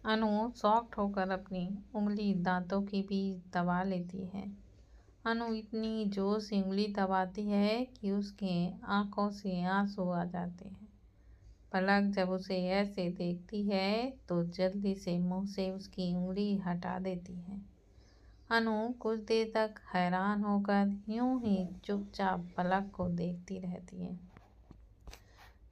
अनु shocked होकर अपनी उंगली दांतों के बीच दबा लेती है। अनु इतनी जोर से उंगली दबाती है कि उसके आंखों से आंसू आ जाते हैं। पलक जब उसे ऐसे देखती है तो जल्दी से मुंह से उसकी उंगली हटा देती है। अनु कुछ देर तक हैरान होकर यूं ही चुपचाप पलक को देखती रहती है।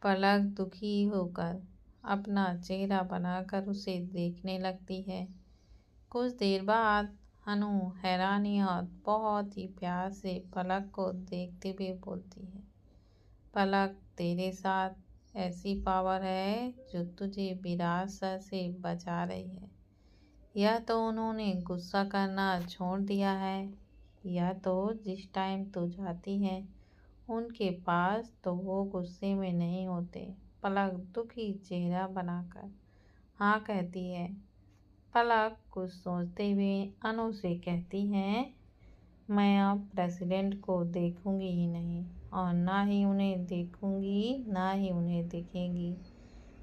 पलक दुखी होकर अपना चेहरा बनाकर उसे देखने लगती है। कुछ देर बाद अनु हैरानी और बहुत ही प्यार से पलक को देखते हुए बोलती है, पलक, तेरे साथ ऐसी पावर है जो तुझे विरासत से बचा रही है। या तो उन्होंने गुस्सा करना छोड़ दिया है, या तो जिस टाइम तू जाती है उनके पास तो वो गुस्से में नहीं होते। पलक दुखी चेहरा बनाकर हाँ कहती है। पलक कुछ सोचते हुए अनु से कहती है, मैं अब प्रेसिडेंट को देखूंगी ही नहीं और ना ही उन्हें देखूंगी, ना ही उन्हें दिखेंगी।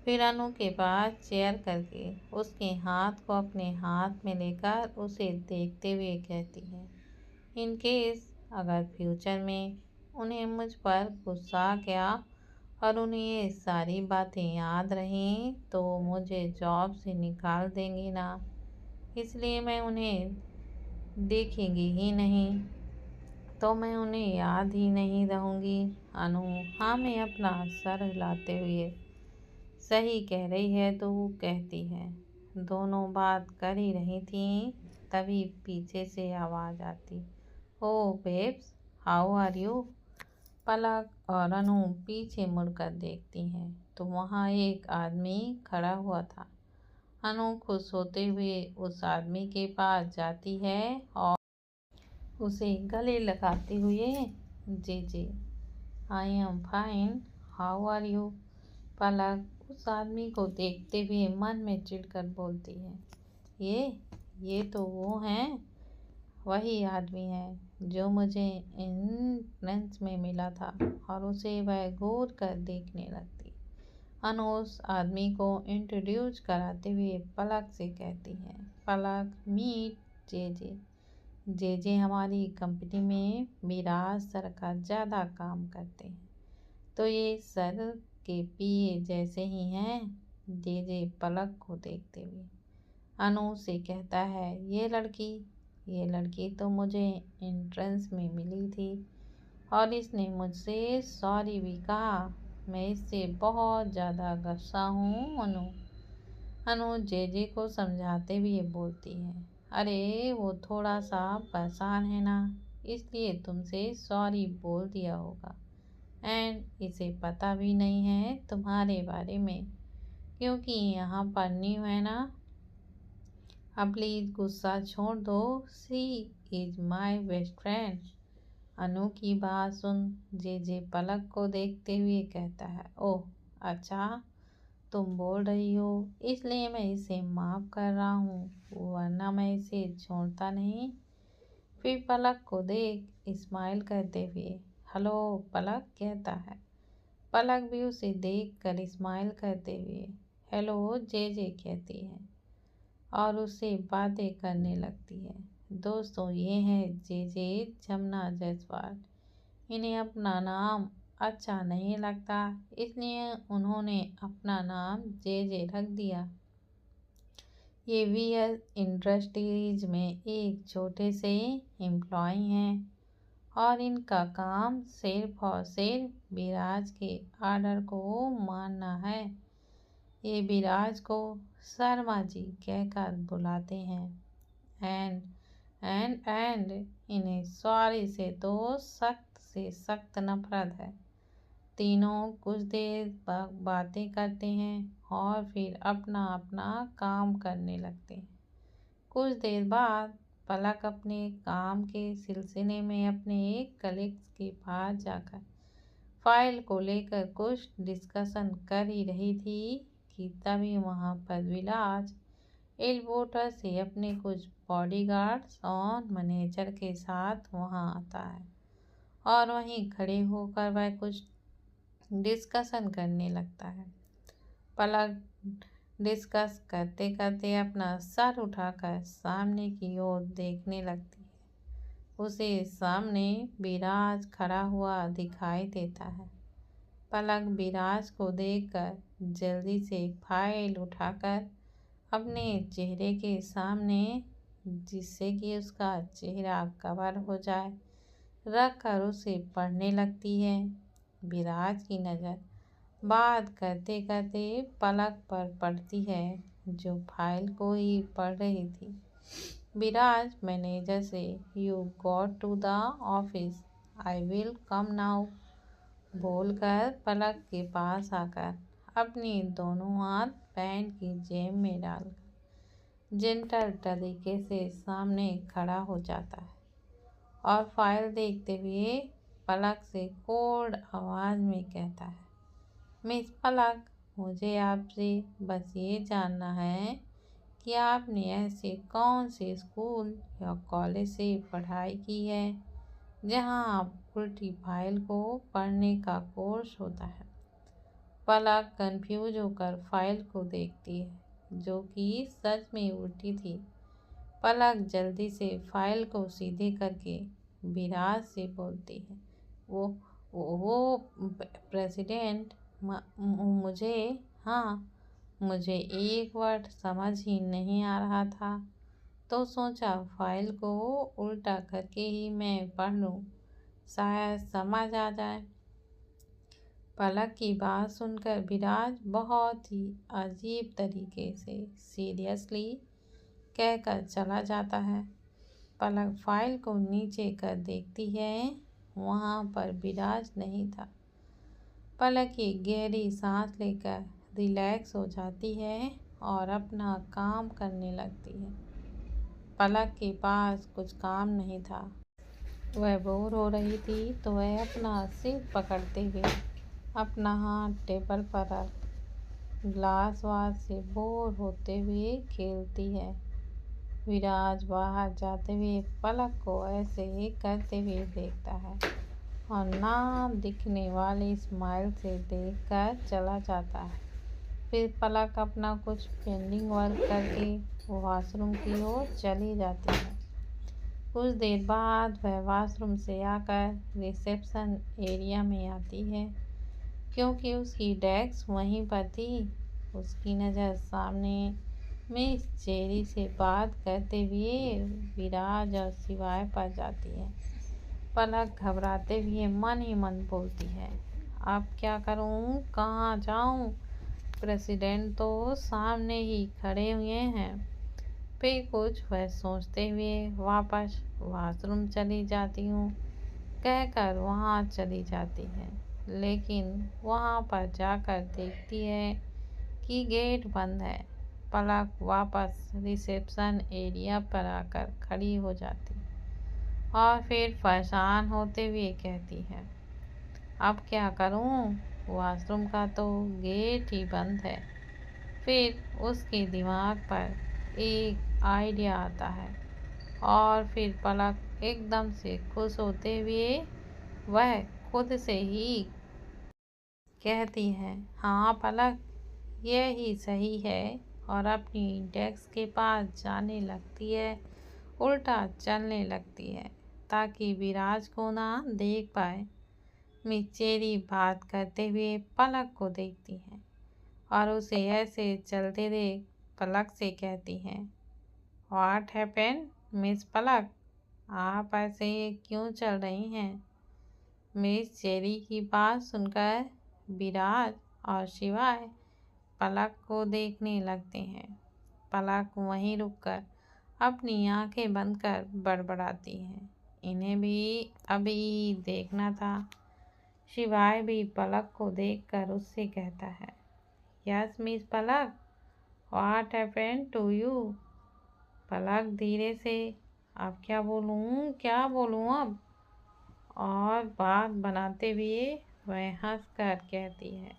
फिर अनु के पास चेयर करके उसके हाथ को अपने हाथ में लेकर उसे देखते हुए कहती है, इन केस अगर फ्यूचर में उन्हें मुझ पर गुस्सा आ गया और उन्हें ये सारी बातें याद रहीं तो मुझे जॉब से निकाल देंगे ना, इसलिए मैं उन्हें देखेंगी ही नहीं, तो मैं उन्हें याद ही नहीं रहूँगी। अनु हाँ में अपना सर हिलाते हुए सही कह रही है तो वो कहती है। दोनों बात कर ही रही थी तभी पीछे से आवाज़ आती, ओ बेब्स, हाउ आर यू। पलक और अनु पीछे मुड़कर देखती हैं तो वहाँ एक आदमी खड़ा हुआ था। अनु खुश होते हुए उस आदमी के पास जाती है और उसे गले लगाते हुए, जी I am fine, how are you. Palak उस आदमी को देखते हुए मन में चिढ़कर बोलती है, ये तो वो हैं, वही आदमी है जो मुझे एंट्रेंस में मिला था। और उसे वह घूर कर देखने लगती। अनु उस आदमी को इंट्रोड्यूस कराते हुए पलक से कहती है, पलक, मीट जे हमारी कंपनी में विराज सर का ज़्यादा काम करते हैं, तो ये सर के पीए जैसे ही हैं। जे पलक को देखते हुए अनु से कहता है, ये लड़की तो मुझे एंट्रेंस में मिली थी और इसने मुझसे सॉरी भी कहा। मैं इससे बहुत ज़्यादा गुस्सा हूँ। अनु जे को समझाते हुए बोलती है, अरे वो थोड़ा सा परेशान है ना, इसलिए तुमसे सॉरी बोल दिया होगा। एंड इसे पता भी नहीं है तुम्हारे बारे में, क्योंकि यहाँ पर न्यू है ना। अब प्लीज गुस्सा छोड़ दो, सी इज माई बेस्ट फ्रेंड। अनु की बात सुन जे पलक को देखते हुए कहता है, ओह अच्छा, तुम बोल रही हो इसलिए मैं इसे माफ़ कर रहा हूँ, वरना मैं इसे छोड़ता नहीं। फिर पलक को देख स्माइल करते हुए हेलो पलक कहता है। पलक भी उसे देख कर स्माइल करते हुए हेलो जे कहती है और उससे बातें करने लगती है। दोस्तों, ये हैं जे जमुना जायसवाल। इन्हें अपना नाम अच्छा नहीं लगता, इसलिए उन्होंने अपना नाम जे रख दिया। ये वीएस इंडस्ट्रीज में एक छोटे से एम्प्लॉय हैं और इनका काम सिर्फ और सिर्फ विराज के ऑर्डर को मानना है। ये विराज को शर्मा जी कहकर बुलाते हैं। एंड इन्हें सॉरी से तो सख्त से सख्त नफरत है। तीनों कुछ देर बातें करते हैं और फिर अपना अपना काम करने लगते हैं। कुछ देर बाद पलक अपने काम के सिलसिले में अपने एक कलीग्स के पास जाकर फाइल को लेकर कुछ डिस्कशन कर ही रही थी कि तभी वहाँ पर विलास एलिवेटर से अपने कुछ बॉडीगार्ड्स और मैनेजर के साथ वहाँ आता है और वहीं खड़े होकर वह कुछ डिस्कशन करने लगता है। पलक डिस्कस करते करते अपना सर उठाकर सामने की ओर देखने लगती है। उसे सामने विराज खड़ा हुआ दिखाई देता है। पलक विराज को देखकर जल्दी से फाइल उठाकर अपने चेहरे के सामने, जिससे कि उसका चेहरा कवर हो जाए, रख कर उसे पढ़ने लगती है। विराज की नज़र बात करते करते पलक पर पड़ती है, जो फाइल को ही पढ़ रही थी। विराज मैनेजर से, you got to the office, I will come now, बोलकर पलक के पास आकर अपनी दोनों हाथ पैंट की जेब में डालकर जेंटल तरीके से सामने खड़ा हो जाता है और फाइल देखते हुए पलक से कोल्ड आवाज़ में कहता है, मिस पलक, मुझे आपसे बस ये जानना है कि आपने ऐसे कौन से स्कूल या कॉलेज से पढ़ाई की है जहां आप उल्टी फाइल को पढ़ने का कोर्स होता है। पलक कंफ्यूज होकर फाइल को देखती है, जो कि सच में उल्टी थी। पलक जल्दी से फाइल को सीधे करके विराज से बोलती है, वो प्रेसिडेंट, मुझे, हाँ, मुझे एक वर्ड समझ ही नहीं आ रहा था, तो सोचा फाइल को उल्टा करके ही मैं पढ़ लूँ, शायद समझ आ जाए। पलक की बात सुनकर विराज बहुत ही अजीब तरीके से सीरियसली कहकर चला जाता है। पलक फाइल को नीचे कर देखती है, वहाँ पर विराज नहीं था। पलक एक गहरी सांस लेकर रिलैक्स हो जाती है और अपना काम करने लगती है। पलक के पास कुछ काम नहीं था। वह बोर हो रही थी तो वह अपना सिर पकड़ते हुए अपना हाथ टेबल पर रख ग्लास वास से बोर होते हुए खेलती है। विराज बाहर जाते हुए पलक को ऐसे ही करते हुए देखता है और ना दिखने वाली स्माइल से देखकर चला जाता है। फिर पलक अपना कुछ पेंडिंग वर्क करके वॉशरूम की ओर चली जाती है। कुछ देर बाद वह वॉशरूम से आकर रिसेप्शन एरिया में आती है। क्योंकि उसकी डेस्क वहीं पर थी, उसकी नज़र सामने मिस चेरी से बात करते हुए विराज और शिवाय पर जाती है। पलक घबराते हुए मन ही मन बोलती है, अब क्या करूं, कहाँ जाऊं, प्रेसिडेंट तो सामने ही खड़े हुए हैं। फिर कुछ वह सोचते हुए वापस वॉशरूम चली जाती हूँ कहकर वहाँ चली जाती है, लेकिन वहाँ पर जाकर देखती है कि गेट बंद है। पलक वापस रिसेप्शन एरिया पर आकर खड़ी हो जाती और फिर परेशान होते हुए कहती है, अब क्या करूं, वॉशरूम का तो गेट ही बंद है। फिर उसके दिमाग पर एक आइडिया आता है और फिर पलक एकदम से खुश होते हुए वह खुद से ही कहती है, हाँ पलक, यह ही सही है, और अपनी डेस्क के पास जाने लगती है, उल्टा चलने लगती है ताकि विराज को ना देख पाए। मिस चेरी बात करते हुए पलक को देखती है और उसे ऐसे चलते देख पलक से कहती है, व्हाट हैपेंड मिस पलक, आप ऐसे क्यों चल रही हैं। मिस चेरी की बात सुनकर विराज और शिवाय पलक को देखने लगते हैं। पलक वहीं रुककर अपनी आंखें बंद कर बड़बड़ाती है, इन्हें भी अभी देखना था। शिवाय भी पलक को देखकर उससे कहता है, yes miss Palak, what happened to you. Palak धीरे से, अब क्या बोलूं अब, और बात बनाते हुए वह हंसकर कहती है,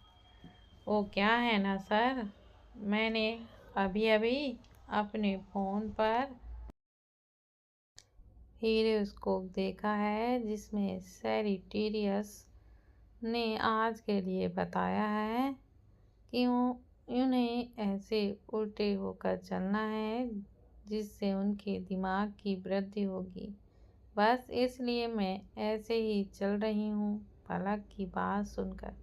वो क्या है ना सर, मैंने अभी अभी अपने फ़ोन पर हीरोस्कोप देखा है जिसमें सैजिटेरियस ने आज के लिए बताया है कि उन्हें ऐसे उल्टे होकर चलना है जिससे उनके दिमाग की वृद्धि होगी। बस इसलिए मैं ऐसे ही चल रही हूँ। पलक की बात सुनकर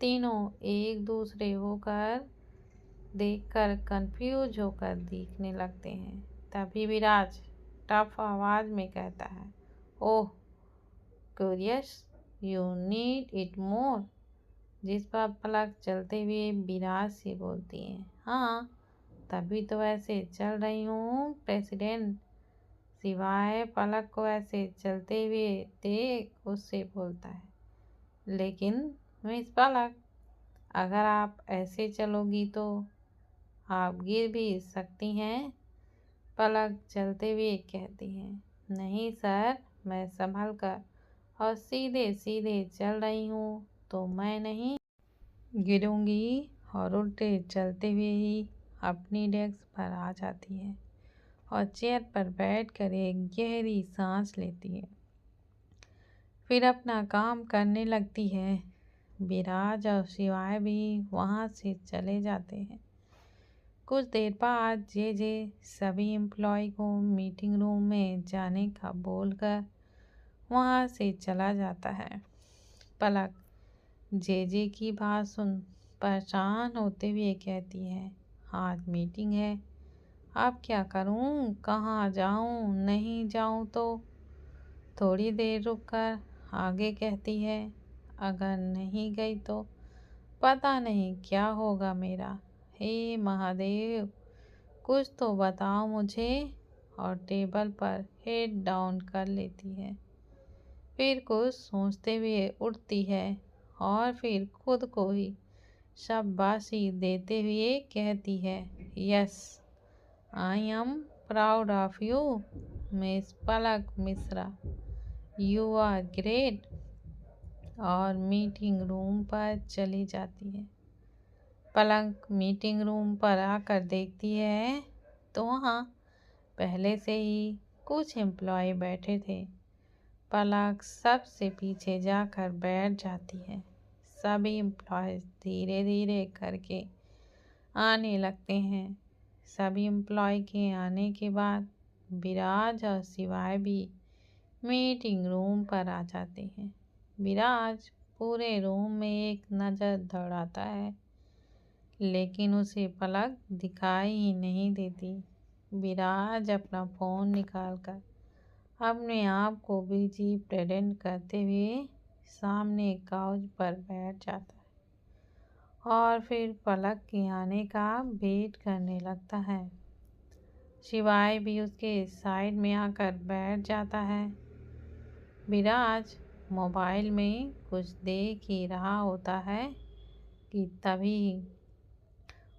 तीनों एक दूसरे होकर देखकर कंफ्यूज होकर देखने लगते हैं। तभी विराज टफ आवाज में कहता है, oh curious, you need it more. जिस पर पलक चलते हुए विराज से बोलती है, हाँ तभी तो ऐसे चल रही हूँ प्रेसिडेंट। सिवाय पलक को ऐसे चलते हुए देख उससे बोलता है, लेकिन मिस पलक, अगर आप ऐसे चलोगी तो आप गिर भी सकती हैं। पलक चलते हुए कहती है, नहीं सर, मैं संभल कर और सीधे सीधे चल रही हूँ, तो मैं नहीं गिरूंगी। और उल्टे चलते हुए ही अपनी डेस्क पर आ जाती है और चेयर पर बैठकर एक गहरी सांस लेती है। फिर अपना काम करने लगती है। विराज और शिवाय भी वहाँ से चले जाते हैं। कुछ देर बाद जे सभी एम्प्लॉय को मीटिंग रूम में जाने का बोलकर वहाँ से चला जाता है। पलक जे की बात सुन परेशान होते हुए कहती है, आज मीटिंग है, अब क्या करूं, कहाँ जाऊं, नहीं जाऊं तो। थोड़ी देर रुककर आगे कहती है, अगर नहीं गई तो पता नहीं क्या होगा मेरा। हे महादेव, कुछ तो बताओ मुझे। और टेबल पर हेड डाउन कर लेती है। फिर कुछ सोचते हुए उठती है और फिर खुद को ही शाबाशी देते हुए कहती है, yes I am proud of you miss Palak Mishra, you are great. और मीटिंग रूम पर चली जाती है। पलक मीटिंग रूम पर आकर देखती है तो वहाँ पहले से ही कुछ एम्प्लॉय बैठे थे। पलक सबसे पीछे जाकर बैठ जाती है। सभी एम्प्लॉयज़ धीरे धीरे करके आने लगते हैं। सभी एम्प्लॉय के आने के बाद विराज और शिवाय भी मीटिंग रूम पर आ जाते हैं। विराज पूरे रूम में एक नज़र दौड़ाता है, लेकिन उसे पलक दिखाई ही नहीं देती। विराज अपना फ़ोन निकालकर अपने आप को बिजी प्रेजेंट करते हुए सामने काउच पर बैठ जाता है और फिर पलक के आने का वेट करने लगता है। शिवाय भी उसके साइड में आकर बैठ जाता है। विराज मोबाइल में कुछ देख ही रहा होता है कि तभी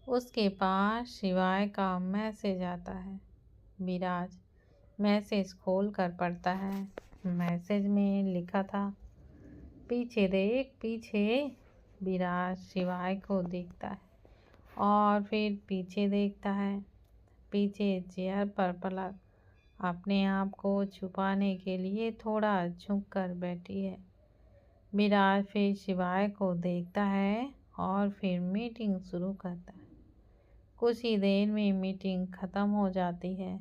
उसके पास शिवाय का मैसेज आता है। विराज मैसेज खोल कर पढ़ता है। मैसेज में लिखा था, पीछे देख पीछे। विराज शिवाय को देखता है और फिर पीछे देखता है। पीछे चेयर पर पलक अपने आप को छुपाने के लिए थोड़ा झुक कर बैठी है। विराज फिर शिवाय को देखता है और फिर मीटिंग शुरू करता है। कुछ ही देर में मीटिंग ख़त्म हो जाती है।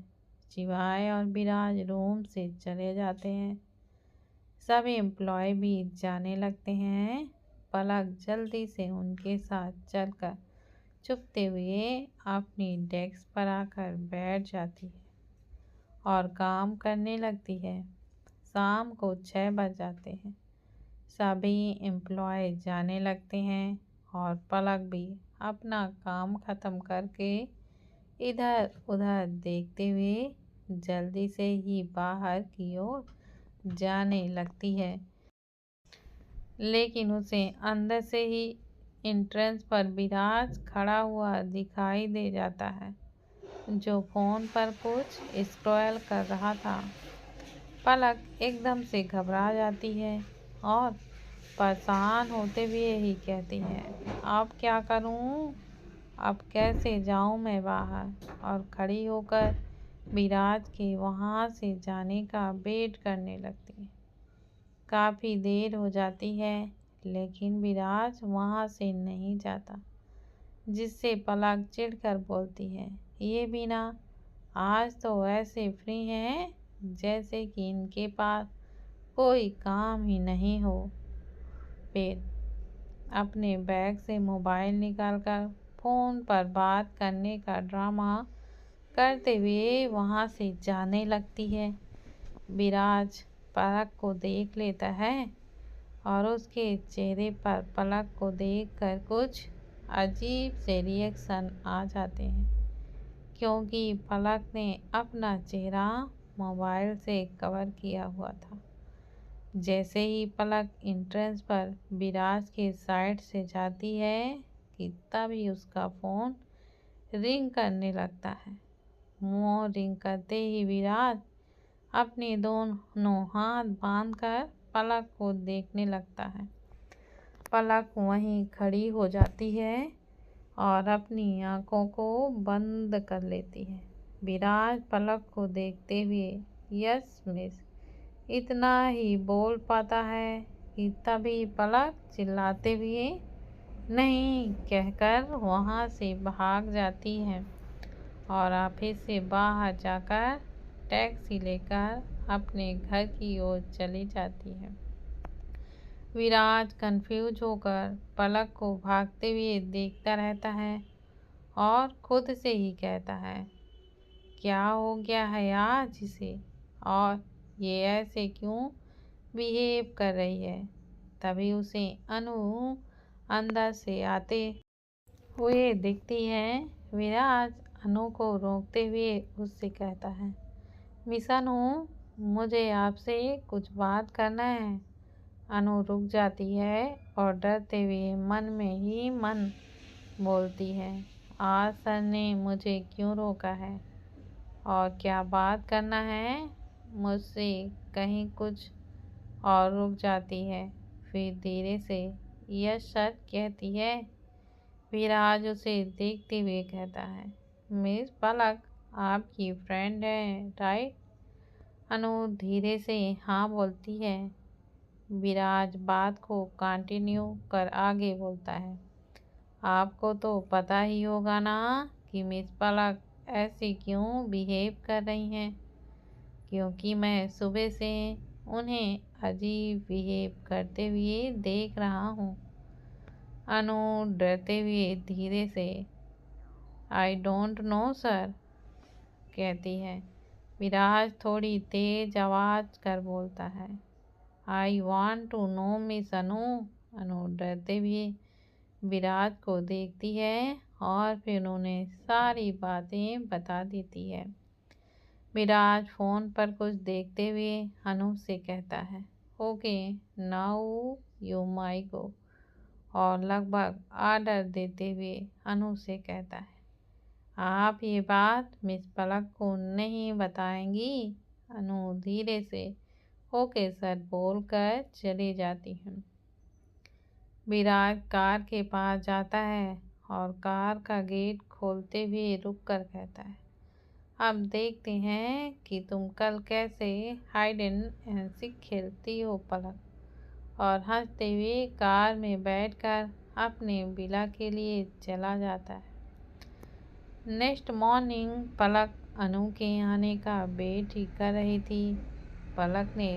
शिवाय और विराज रूम से चले जाते हैं। सभी एम्प्लॉय भी जाने लगते हैं। पलक जल्दी से उनके साथ चलकर चुपते हुए अपनी डेस्क पर आकर बैठ जाती है और काम करने लगती है। शाम को 6 बज जाते हैं। सभी एम्प्लॉय जाने लगते हैं और पलक भी अपना काम ख़त्म करके इधर उधर देखते हुए जल्दी से ही बाहर की ओर जाने लगती है, लेकिन उसे अंदर से ही एंट्रेंस पर विराज खड़ा हुआ दिखाई दे जाता है, जो फ़ोन पर कुछ स्क्रॉल कर रहा था। पलक एकदम से घबरा जाती है और परेशान होते हुए ही कहती है, अब क्या करूं, अब कैसे जाऊं मैं बाहर। और खड़ी होकर विराज के वहां से जाने का वेट करने लगती है। काफ़ी देर हो जाती है, लेकिन विराज वहां से नहीं जाता। जिससे पलक चिढ़कर बोलती है, ये बिना आज तो ऐसे फ्री हैं जैसे कि इनके पास कोई काम ही नहीं हो। फिर अपने बैग से मोबाइल निकालकर फ़ोन पर बात करने का ड्रामा करते हुए वहाँ से जाने लगती है। विराज पलक को देख लेता है और उसके चेहरे पर पलक को देखकर कुछ अजीब से रिएक्शन आ जाते हैं, क्योंकि पलक ने अपना चेहरा मोबाइल से कवर किया हुआ था। जैसे ही पलक एंट्रेंस पर विराज के साइड से जाती है कि तभी उसका फ़ोन रिंग करने लगता है। मुँह रिंग करते ही विराज अपने दोनों हाथ बांधकर पलक को देखने लगता है। पलक वहीं खड़ी हो जाती है और अपनी आंखों को बंद कर लेती है। विराज पलक को देखते हुए यस मिस इतना ही बोल पाता है कि तभी पलक चिल्लाते हुए नहीं कहकर वहाँ से भाग जाती है और ऑफिस से बाहर जाकर टैक्सी लेकर अपने घर की ओर चली जाती है। विराज कंफ्यूज होकर पलक को भागते हुए देखता रहता है और खुद से ही कहता है, क्या हो गया है आज इसे और ये ऐसे क्यों बिहेव कर रही है। तभी उसे अनु अंदर से आते हुए दिखती है। विराज अनु को रोकते हुए उससे कहता है, मिस अनु, मुझे आपसे कुछ बात करना है। अनु रुक जाती है और डरते हुए मन में ही मन बोलती है, आज सर ने मुझे क्यों रोका है और क्या बात करना है मुझसे कहीं कुछ, और रुक जाती है। फिर धीरे से यस सर कहती है। विराज उसे देखते हुए कहता है, मिस पलक आपकी फ्रेंड है राइट। अनु धीरे से हाँ बोलती है। विराज बात को कंटिन्यू कर आगे बोलता है, आपको तो पता ही होगा ना कि मिस पलक ऐसे क्यों बिहेव कर रही हैं, क्योंकि मैं सुबह से उन्हें अजीब बिहेव करते हुए देख रहा हूँ। अनु डरते हुए धीरे से आई डोंट नो सर कहती है। विराज थोड़ी तेज आवाज कर बोलता है, I want to know miss Anu. Anu डरते हुए विराज को देखती है और फिर उन्हें सारी बातें बता देती है। विराज फ़ोन पर कुछ देखते हुए अनु से कहता है, ओके नाउ यू माई गो, और लगभग आर्डर देते हुए अनु से कहता है, आप ये बात मिस पलक को नहीं बताएंगी। अनु धीरे से ओके सर बोलकर चली जाती है। विराज कार के पास जाता है और कार का गेट खोलते हुए रुक कर कहता है, अब देखते हैं कि तुम कल कैसे हाइड एंड सीक खेलती हो पलक। और हंसते हुए कार में बैठकर अपने विला के लिए चला जाता है। नेक्स्ट मॉर्निंग पलक अनु के आने का वेट ही कर रही थी। पलक ने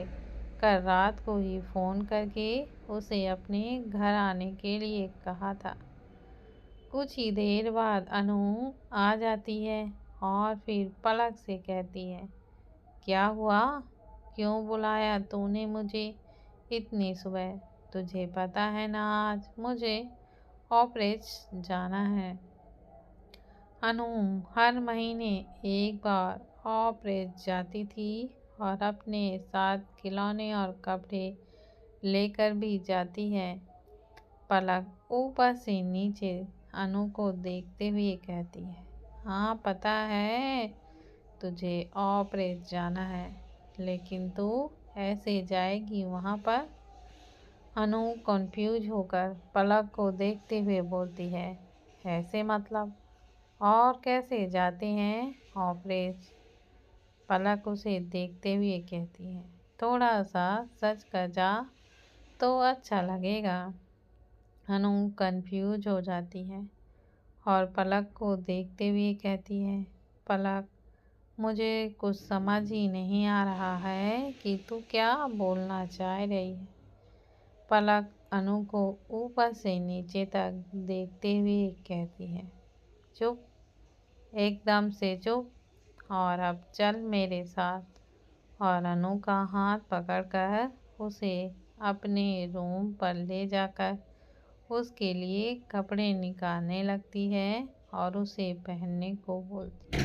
कल रात को ही फ़ोन करके उसे अपने घर आने के लिए कहा था। कुछ ही देर बाद अनु आ जाती है और फिर पलक से कहती है, क्या हुआ, क्यों बुलाया तूने मुझे इतनी सुबह। तुझे पता है ना आज मुझे ऑफिस जाना है। अनु हर महीने एक बार ऑफिस जाती थी और अपने साथ खिलौने और कपड़े लेकर भी जाती है। पलक ऊपर से नीचे अनु को देखते हुए कहती है, हाँ पता है तुझे ऑफिस जाना है, लेकिन तू ऐसे जाएगी वहाँ पर। अनु कंफ्यूज होकर पलक को देखते हुए बोलती है, ऐसे मतलब, और कैसे जाते हैं ऑफिस। पलक उसे देखते हुए कहती है, थोड़ा सा सच कर जा तो अच्छा लगेगा। अनु कंफ्यूज हो जाती है और पलक को देखते हुए कहती है, पलक, मुझे कुछ समझ ही नहीं आ रहा है कि तू क्या बोलना चाह रही है। पलक अनु को ऊपर से नीचे तक देखते हुए कहती है, चुप, एकदम से चुप, और अब चल मेरे साथ। और अनु का हाथ पकड़कर उसे अपने रूम पर ले जाकर उसके लिए कपड़े निकालने लगती है और उसे पहनने को बोलती है।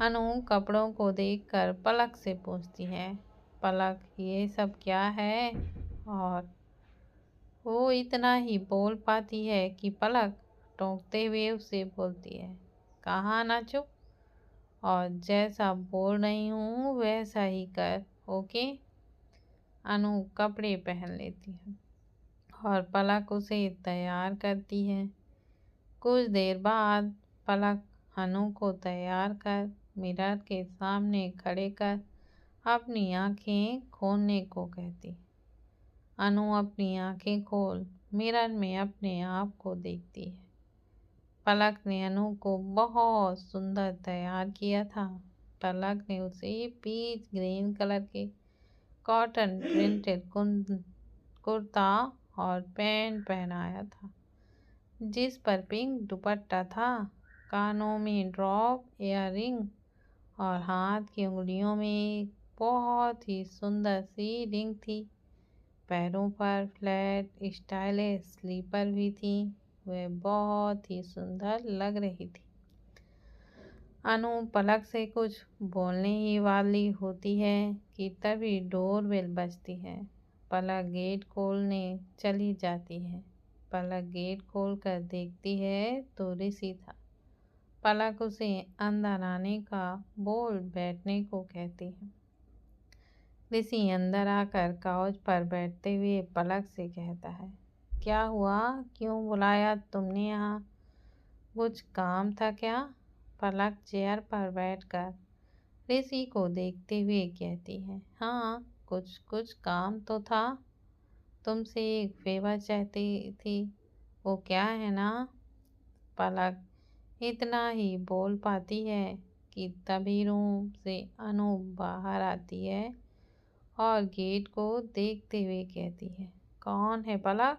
अनु कपड़ों को देखकर पलक से पूछती है, पलक, ये सब क्या है? और वो इतना ही बोल पाती है कि पलक टोकते हुए उसे बोलती है, कहाँ ना चुप, और जैसा बोल रही हूँ वैसा ही कर, ओके। अनु कपड़े पहन लेती है और पलक उसे तैयार करती है। कुछ देर बाद पलक अनु को तैयार कर मिरर के सामने खड़े कर अपनी आंखें खोलने को कहती। अनु अपनी आंखें खोल मिरर में अपने आप को देखती है। पलक ने अनु को बहुत सुंदर तैयार किया था। पलक ने उसे पीच ग्रीन कलर के कॉटन प्रिंटेड कुर्ता और पैंट पहनाया था, जिस पर पिंक दुपट्टा था। कानों में ड्रॉप इयररिंग और हाथ की उंगलियों में एक बहुत ही सुंदर सी रिंग थी। पैरों पर फ्लैट स्टाइलिश स्लीपर भी थी। वह बहुत ही सुंदर लग रही थी। अनु पलक से कुछ बोलने ही वाली होती है कि तभी डोरबेल बजती है। पलक गेट खोलने चली जाती है। पलक गेट खोलकर देखती है तो ऋषि था। पलक उसे अंदर आने का बोल बैठने को कहती है। ऋषि अंदर आकर काउच पर बैठते हुए पलक से कहता है, क्या हुआ, क्यों बुलाया तुमने यहाँ, कुछ काम था क्या? पलक चेयर पर बैठकर ऋषि को देखते हुए कहती है, हाँ, कुछ काम तो था। तुमसे एक फेवर चाहती थी, वो क्या है ना? पलक इतना ही बोल पाती है कि तभी रूम से अनु बाहर आती है और गेट को देखते हुए कहती है, कौन है पलक,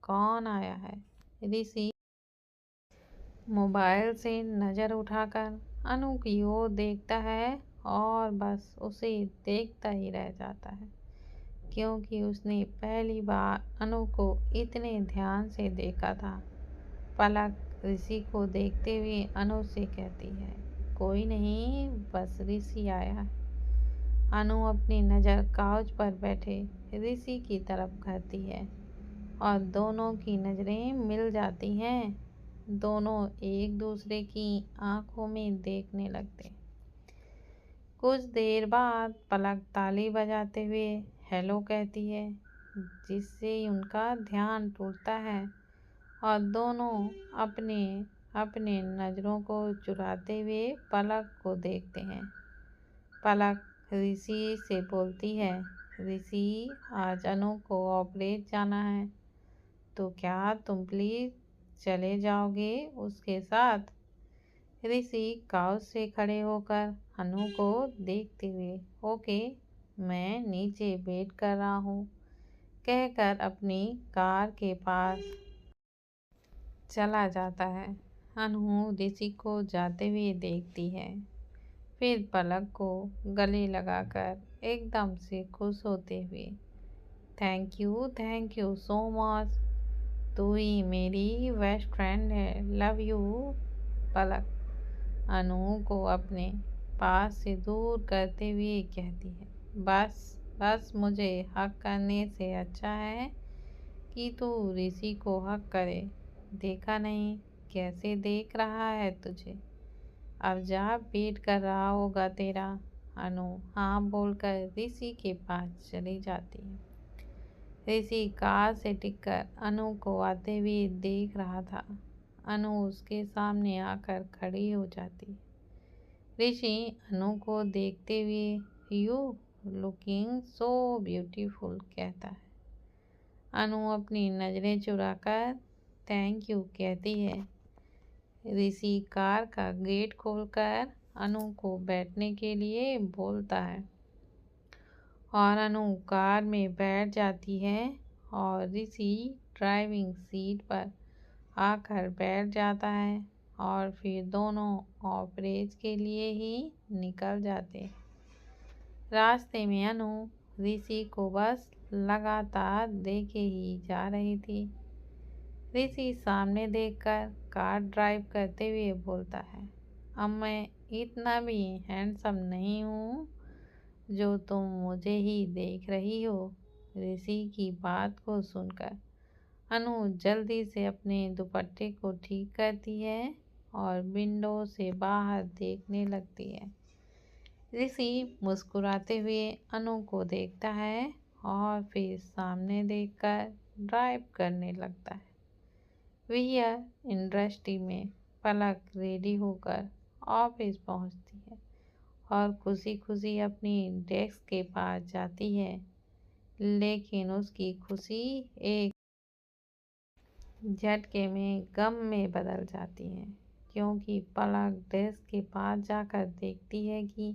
कौन आया है? ऋषि मोबाइल से नज़र उठाकर अनु की ओर देखता है और बस उसे देखता ही रह जाता है, क्योंकि उसने पहली बार अनु को इतने ध्यान से देखा था। पलक ऋषि को देखते हुए अनु से कहती है, कोई नहीं, बस ऋषि आया है। अनु अपनी नज़र काउच पर बैठे ऋषि की तरफ करती है और दोनों की नज़रें मिल जाती हैं। दोनों एक दूसरे की आंखों में देखने लगते। कुछ देर बाद पलक ताली बजाते हुए हेलो कहती है, जिससे उनका ध्यान टूटता है और दोनों अपने अपने नज़रों को चुराते हुए पलक को देखते हैं। पलक ऋषि से बोलती है, ऋषि, आज अनु को ऑपरेट जाना है, तो क्या तुम प्लीज़ चले जाओगे उसके साथ? ऋषि काउच से खड़े होकर अनु को देखते हुए, ओके, मैं नीचे वेट कर रहा हूँ, कहकर अपनी कार के पास चला जाता है। अनु ऋषि को जाते हुए देखती है, फिर पलक को गले लगाकर एकदम से खुश होते हुए, थैंक यू सो मच, तू ही मेरी बेस्ट फ्रेंड है, लव यू पलक। अनु को अपने पास से दूर करते हुए कहती है, बस मुझे हक करने से अच्छा है कि तू ऋषि को हक करे। देखा नहीं कैसे देख रहा है तुझे, अब जा, वेट कर रहा होगा तेरा। अनु हाँ बोलकर ऋषि के पास चली जाती है। ऋषि कार से टिककर अनु को आते हुए देख रहा था। अनु उसके सामने आकर खड़ी हो जाती। ऋषि अनु को देखते हुए, यू लुकिंग सो ब्यूटीफुल, कहता है। अनु अपनी नज़रें चुराकर थैंक यू कहती है। ऋषि कार का गेट खोलकर अनु को बैठने के लिए बोलता है और अनु कार में बैठ जाती है और ऋषि ड्राइविंग सीट पर आकर बैठ जाता है और फिर दोनों ऑफरेज के लिए ही निकल जाते हैं। रास्ते में अनु ऋषि को बस लगातार देखे ही जा रही थी। ऋषि सामने देखकर कार ड्राइव करते हुए बोलता है, अब मैं इतना भी हैंडसम नहीं हूँ जो तुम मुझे ही देख रही हो। ऋषि की बात को सुनकर अनु जल्दी से अपने दुपट्टे को ठीक करती है और विंडो से बाहर देखने लगती है। ऋषि मुस्कुराते हुए अनु को देखता है और फिर सामने देखकर ड्राइव करने लगता है। वियर इंडस्ट्री में पलक रेडी होकर ऑफिस पहुंचती है और खुशी खुशी अपनी डेस्क के पास जाती है, लेकिन उसकी खुशी एक झटके में गम में बदल जाती है, क्योंकि पलक डेस्क के पास जाकर देखती है कि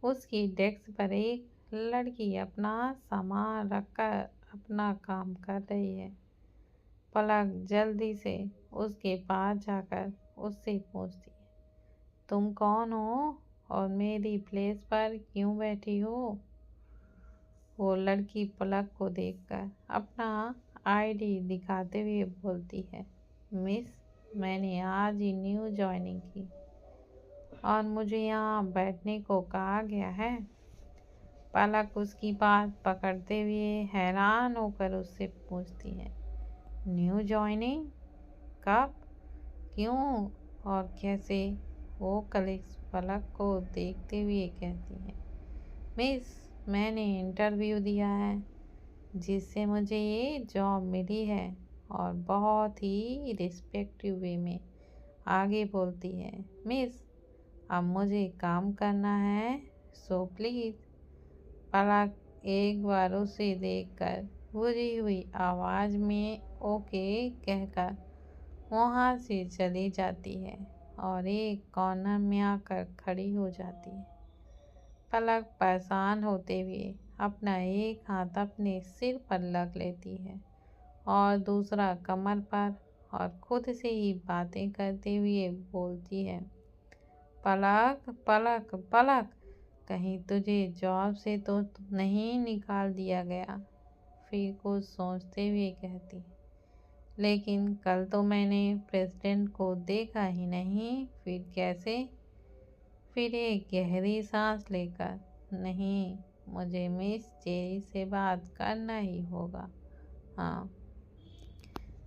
उसकी डेस्क पर एक लड़की अपना सामान रखकर अपना काम कर रही है। पलक जल्दी से उसके पास जाकर उससे पूछती है, तुम कौन हो और मेरी प्लेस पर क्यों बैठी हो? वो लड़की पलक को देखकर अपना आईडी दिखाते हुए बोलती है, मिस, मैंने आज ही न्यू ज्वाइनिंग की और मुझे यहाँ बैठने को कहा गया है। पलक उसकी बात पकड़ते हुए हैरान होकर उससे पूछती है, न्यू ज्वाइनिंग? कब, क्यों और कैसे? वो कलीग्स पलक को देखते हुए कहती है, मिस, मैंने इंटरव्यू दिया है जिससे मुझे ये जॉब मिली है, और बहुत ही रिस्पेक्टिव वे में आगे बोलती है, मिस, अब मुझे काम करना है, सो प्लीज़। पलक एक बार उसे देखकर बुझी हुई आवाज़ में ओके कहकर वहाँ से चली जाती है और एक कॉर्नर में आकर खड़ी हो जाती है। पलक परेशान होते हुए अपना एक हाथ अपने सिर पर रख लेती है और दूसरा कमर पर और खुद से ही बातें करते हुए बोलती है, पलक पलक पलक, कहीं तुझे जॉब से तो नहीं निकाल दिया गया? फिर कुछ सोचते हुए कहती, लेकिन कल तो मैंने प्रेसिडेंट को देखा ही नहीं, फिर कैसे? फिर एक गहरी सांस लेकर, नहीं, मुझे मिस चेरी से बात करना ही होगा। हाँ।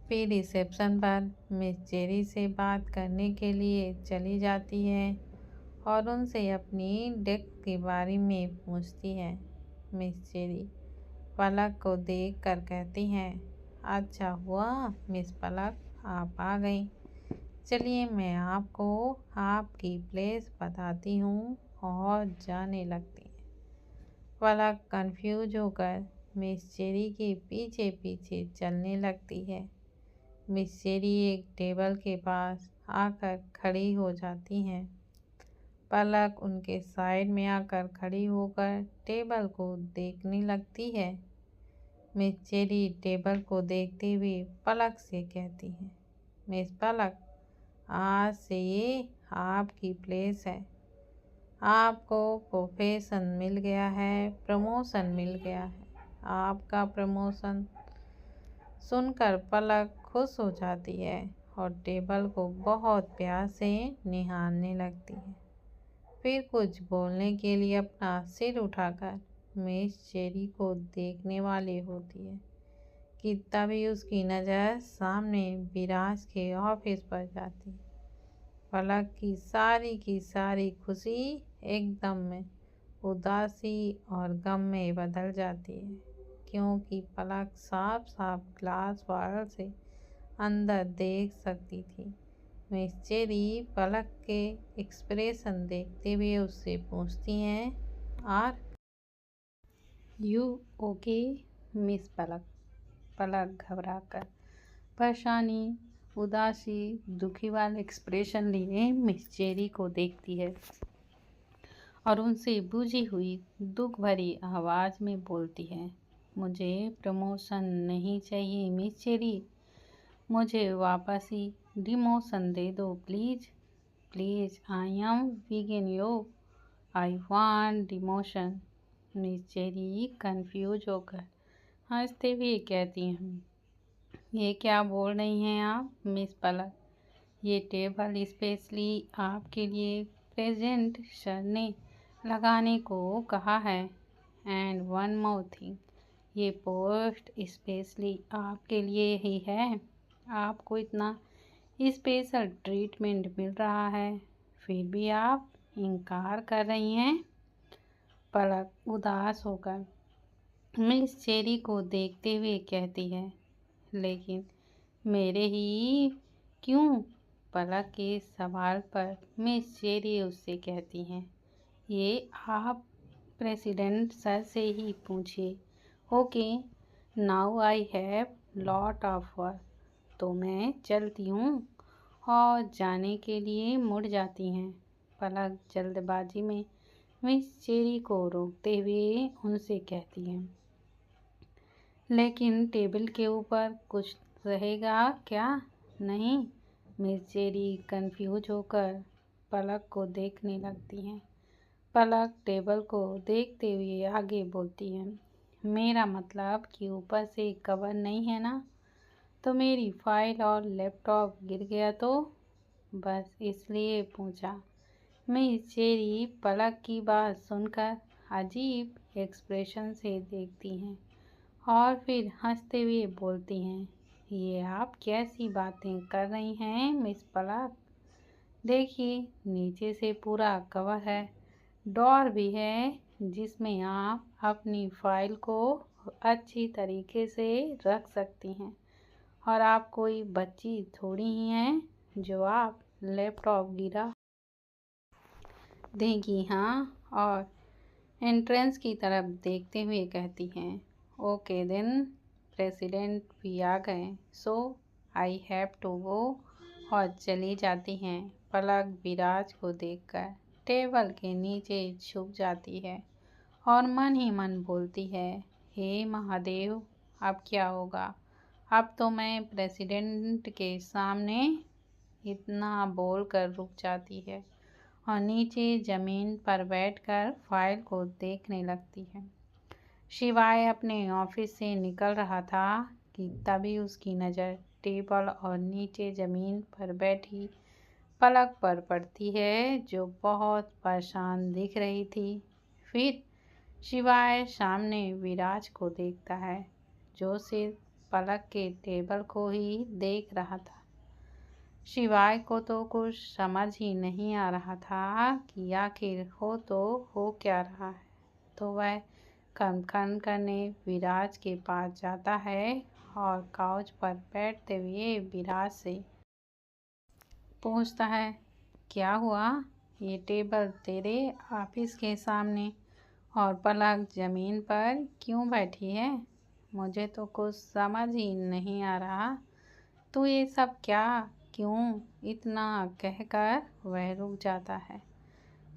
फिर रिसेप्शन पर मिस चेरी से बात करने के लिए चली जाती है और उनसे अपनी डेस्क के बारे में पूछती है। मिस चेरी पलक को देख कर कहती हैं, अच्छा हुआ मिस पलक, आप आ गई। चलिए मैं आपको आपकी प्लेस बताती हूँ, और जाने लगती है। पलक कंफ्यूज होकर मिस चेरी के पीछे पीछे चलने लगती है। मिस चेरी एक टेबल के पास आकर खड़ी हो जाती हैं। पलक उनके साइड में आकर खड़ी होकर टेबल को देखने लगती है। मिस चेरी टेबल को देखते हुए पलक से कहती है, मिस पलक, आज से ये आपकी प्लेस है। आपको प्रोफेशन मिल गया है, प्रमोशन मिल गया है। आपका प्रमोशन सुनकर पलक खुश हो जाती है और टेबल को बहुत प्यार से निहारने लगती है। फिर कुछ बोलने के लिए अपना सिर उठाकर मिस चेरी को देखने वाली होती है कि तभी उसकी नज़र सामने विराज के ऑफिस पर जाती है। पलक की सारी खुशी एकदम में उदासी और गम में बदल जाती है, क्योंकि पलक साफ साफ ग्लास वॉल से अंदर देख सकती थी। मिस चेरी पलक के एक्सप्रेशन देखते हुए उससे पूछती हैं, आर यू ओके मिस पलक? पलक घबराकर परेशानी उदासी दुखी वाला एक्सप्रेशन लिए मिस चेरी को देखती है और उनसे बुझी हुई दुख भरी आवाज में बोलती है, मुझे प्रमोशन नहीं चाहिए मिस चेरी, मुझे वापस ही डिमोशन दे दो please. Please I am vegan yo, I want demotion. Miss cherry confuse होकर हंसते हुए कहती हैं, ये क्या बोल रही हैं आप मिस पलक? ये टेबल स्पेशली आपके लिए प्रेजेंट सर ने लगाने को कहा है। एंड वन मोर थिंग, ये पोस्ट स्पेशली आपके लिए ही है। आपको इतना स्पेशल ट्रीटमेंट मिल रहा है, फिर भी आप इनकार कर रही हैं। पलक उदास होकर मिस चेरी को देखते हुए कहती है, लेकिन मेरे ही क्यों? पलक के सवाल पर मिस चेरी उससे कहती हैं, ये आप प्रेसिडेंट सर से ही पूछिए। Okay, now I have lot of work. तो मैं चलती हूँ। और जाने के लिए मुड़ जाती हैं। पलक जल्दबाजी में मिस चेरी को रोकते हुए उनसे कहती हैं, लेकिन टेबल के ऊपर कुछ रहेगा क्या? नहीं। मिस चेरी कंफ्यूज होकर पलक को देखने लगती हैं। पलक टेबल को देखते हुए आगे बोलती है, मेरा मतलब कि ऊपर से कवर नहीं है ना? तो मेरी फाइल और लैपटॉप गिर गया तो बस इसलिए पूछा। मिस चेरी पलक की बात सुनकर अजीब एक्सप्रेशन से देखती हैं और फिर हंसते हुए बोलती हैं, ये आप कैसी बातें कर रही हैं मिस पलक? देखिए, नीचे से पूरा कवर है, ड्रॉअर भी है जिसमें आप अपनी फाइल को अच्छी तरीके से रख सकती हैं। और आप कोई बच्ची थोड़ी ही हैं जो आप लैपटॉप गिरा देंगी। हाँ। और एंट्रेंस की तरफ देखते हुए कहती हैं, ओके देन, प्रेसिडेंट भी आ गए, सो आई हैव टू गो। और चली जाती हैं। पलक विराज को देखकर टेबल के नीचे छुप जाती है और मन ही मन बोलती है, हे महादेव, अब क्या होगा? अब तो मैं प्रेसिडेंट के सामने इतना बोलकर रुक जाती है और नीचे ज़मीन पर बैठकर फाइल को देखने लगती है। शिवाय अपने ऑफिस से निकल रहा था कि तभी उसकी नज़र टेबल और नीचे ज़मीन पर बैठी पलक पर पड़ती है, जो बहुत परेशान दिख रही थी। फिर शिवाय सामने विराज को देखता है, जो सिर्फ पलक के टेबल को ही देख रहा था। शिवाय को तो कुछ समझ ही नहीं आ रहा था कि आखिर हो तो हो क्या रहा है। तो वह खन करने विराज के पास जाता है और काउच पर बैठते हुए विराज से पूछता है, क्या हुआ? ये टेबल तेरे ऑफिस के सामने और पलक ज़मीन पर क्यों बैठी है? मुझे तो कुछ समझ ही नहीं आ रहा। तो ये सब क्या, क्यों? इतना कहकर वह रुक जाता है।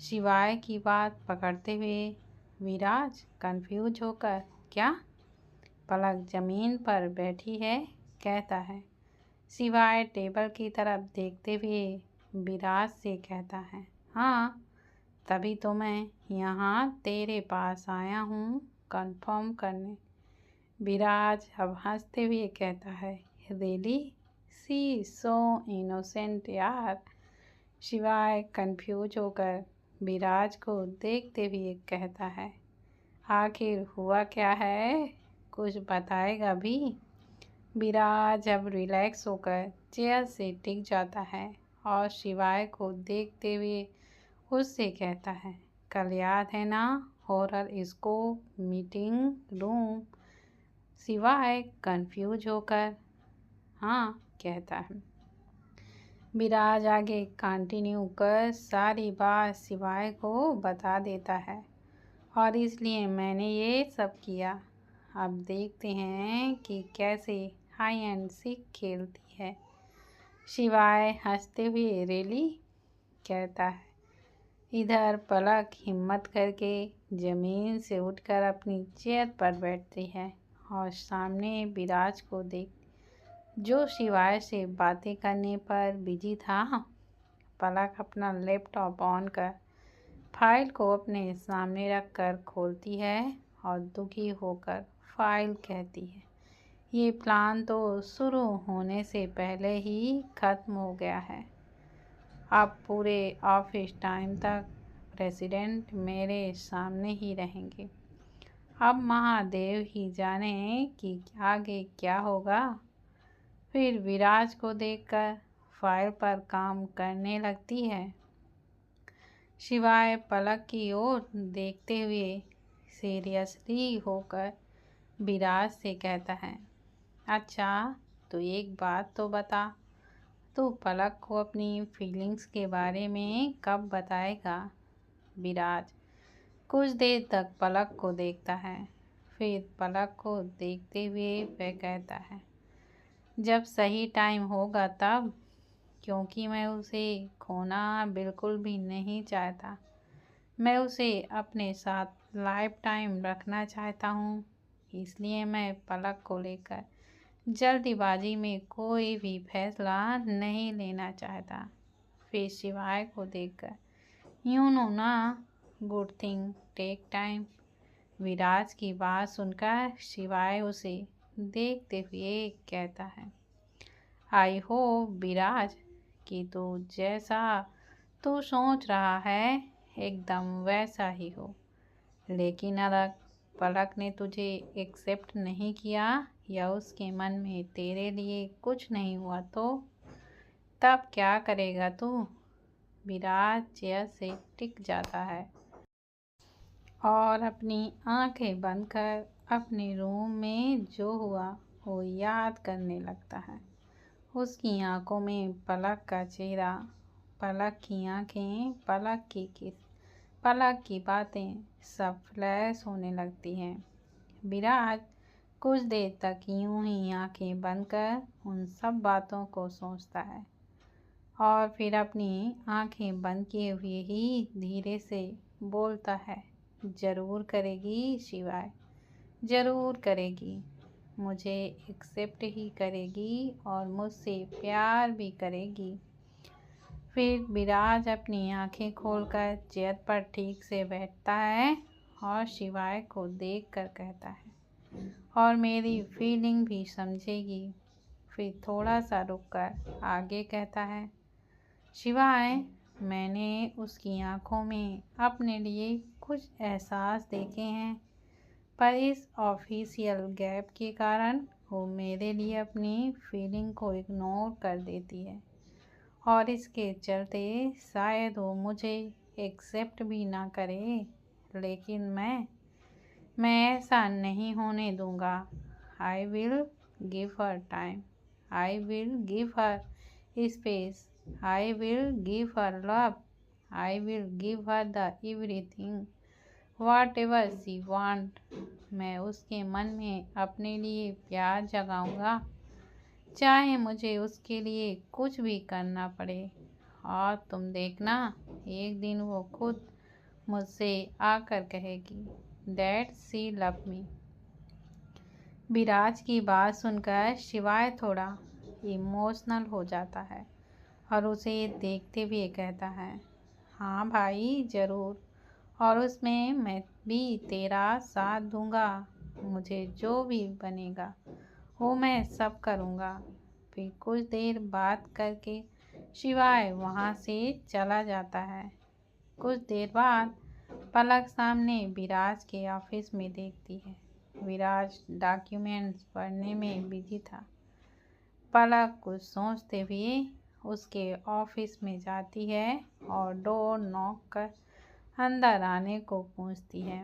शिवाय की बात पकड़ते हुए विराज कंफ्यूज होकर, क्या? पलक ज़मीन पर बैठी है, कहता है। शिवाय टेबल की तरफ देखते हुए विराज से कहता है, हाँ, तभी तो मैं यहाँ तेरे पास आया हूँ कंफर्म करने। विराज अब हंसते हुए कहता है, रियली? सी सो इनोसेंट यार। शिवाय कंफ्यूज होकर विराज को देखते हुए कहता है, आखिर हुआ क्या है? कुछ बताएगा भी? विराज अब रिलैक्स होकर चेयर से टिक जाता है और शिवाय को देखते हुए उससे कहता है, कल याद है ना, हॉरर इसको मीटिंग रूम? शिवाय कंफ्यूज होकर हाँ कहता है। विराज आगे कंटिन्यू कर सारी बात शिवाय को बता देता है, और इसलिए मैंने ये सब किया। अब देखते हैं कि कैसे हाई एंड सीख खेलती है। शिवाय हंसते हुए रियली कहता है। इधर पलक हिम्मत करके जमीन से उठकर अपनी चेयर पर बैठती है और सामने विराज को देख, जो शिवाय से बातें करने पर बिजी था। पलक अपना लैपटॉप ऑन कर फाइल को अपने सामने रखकर खोलती है और दुखी होकर फाइल कहती है, ये प्लान तो शुरू होने से पहले ही खत्म हो गया है। अब पूरे ऑफिस टाइम तक प्रेसिडेंट मेरे सामने ही रहेंगे। अब महादेव ही जाने कि आगे क्या होगा। फिर विराज को देखकर फाइल पर काम करने लगती है। शिवाय पलक की ओर देखते हुए सीरियसली होकर विराज से कहता है, अच्छा तो एक बात तो बता, तू पलक को अपनी फीलिंग्स के बारे में कब बताएगा। विराज कुछ देर तक पलक को देखता है, फिर पलक को देखते हुए वह कहता है, जब सही टाइम होगा तब, क्योंकि मैं उसे खोना बिल्कुल भी नहीं चाहता। मैं उसे अपने साथ लाइफ टाइम रखना चाहता हूँ, इसलिए मैं पलक को लेकर जल्दीबाजी में कोई भी फैसला नहीं लेना चाहता। फिर शिवाय को देखकर, यूँ नो ना, गुड थिंग टेक टाइम। विराज की बात सुनकर शिवाय उसे देखते हुए कहता है, आई होप विराज कि तू जैसा तू सोच रहा है एकदम वैसा ही हो। लेकिन अगर पलक ने तुझे एक्सेप्ट नहीं किया या उसके मन में तेरे लिए कुछ नहीं हुआ तो तब क्या करेगा तू। विराज चेयर से टिक जाता है और अपनी आंखें बंद कर अपने रूम में जो हुआ वो याद करने लगता है। उसकी आंखों में पलक का चेहरा, पलक की आंखें, पलक की किस, पलक की बातें सब फ्लैश होने लगती हैं। विराज कुछ देर तक यूं ही आंखें बंद कर उन सब बातों को सोचता है और फिर अपनी आंखें बंद किए हुए ही धीरे से बोलता है, ज़रूर करेगी शिवाय, ज़रूर करेगी, मुझे एक्सेप्ट ही करेगी और मुझसे प्यार भी करेगी। फिर विराज अपनी आंखें खोलकर चेयर पर ठीक से बैठता है और शिवाय को देखकर कहता है, और मेरी फीलिंग भी समझेगी। फिर थोड़ा सा रुककर आगे कहता है, शिवाय, मैंने उसकी आंखों में अपने लिए कुछ एहसास देखे हैं, पर इस ऑफिशियल गैप के कारण वो मेरे लिए अपनी फीलिंग को इग्नोर कर देती है और इसके चलते शायद वो मुझे एक्सेप्ट भी ना करे। लेकिन मैं ऐसा नहीं होने दूंगा। I will give her time, I will give her space, I will give her love, I will give her the everything whatever she want. मैं उसके मन में अपने लिए प्यार जगाऊंगा, चाहे मुझे उसके लिए कुछ भी करना पड़े। और तुम देखना, एक दिन वो खुद मुझसे आकर कहेगी दैट शी लव मी। विराज की बात सुनकर शिवाय थोड़ा इमोशनल हो जाता है और उसे देखते हुए कहता है, हाँ भाई ज़रूर, और उसमें मैं भी तेरा साथ दूंगा। मुझे जो भी बनेगा वो मैं सब करूँगा। फिर कुछ देर बात करके शिवाय वहाँ से चला जाता है। कुछ देर बाद पलक सामने विराज के ऑफिस में देखती है। विराज डॉक्यूमेंट्स पढ़ने में बिजी था। पलक कुछ सोचते हुए उसके ऑफिस में जाती है और डोर नॉक कर अंदर आने को पूछती है।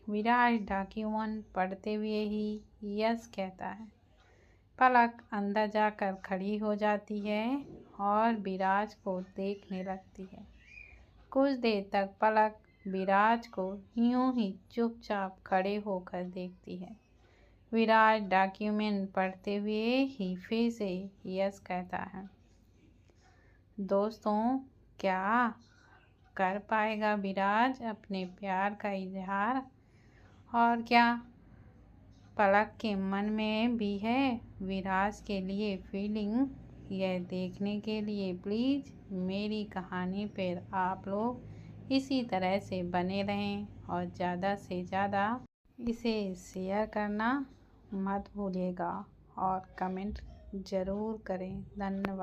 विराज डॉक्यूमेंट पढ़ते हुए ही यस कहता है। पलक अंदर जाकर खड़ी हो जाती है और विराज को देखने लगती है। कुछ देर तक पलक विराज को यूं ही चुपचाप खड़े होकर देखती है। विराज डॉक्यूमेंट पढ़ते हुए ही फिर से यस कहता है। दोस्तों, क्या कर पाएगा विराज अपने प्यार का इजहार? और क्या पलक के मन में भी है विराज के लिए फीलिंग? यह देखने के लिए प्लीज़ मेरी कहानी पर आप लोग इसी तरह से बने रहें और ज़्यादा से ज़्यादा इसे शेयर करना मत भूलिएगा और कमेंट ज़रूर करें। धन्यवाद।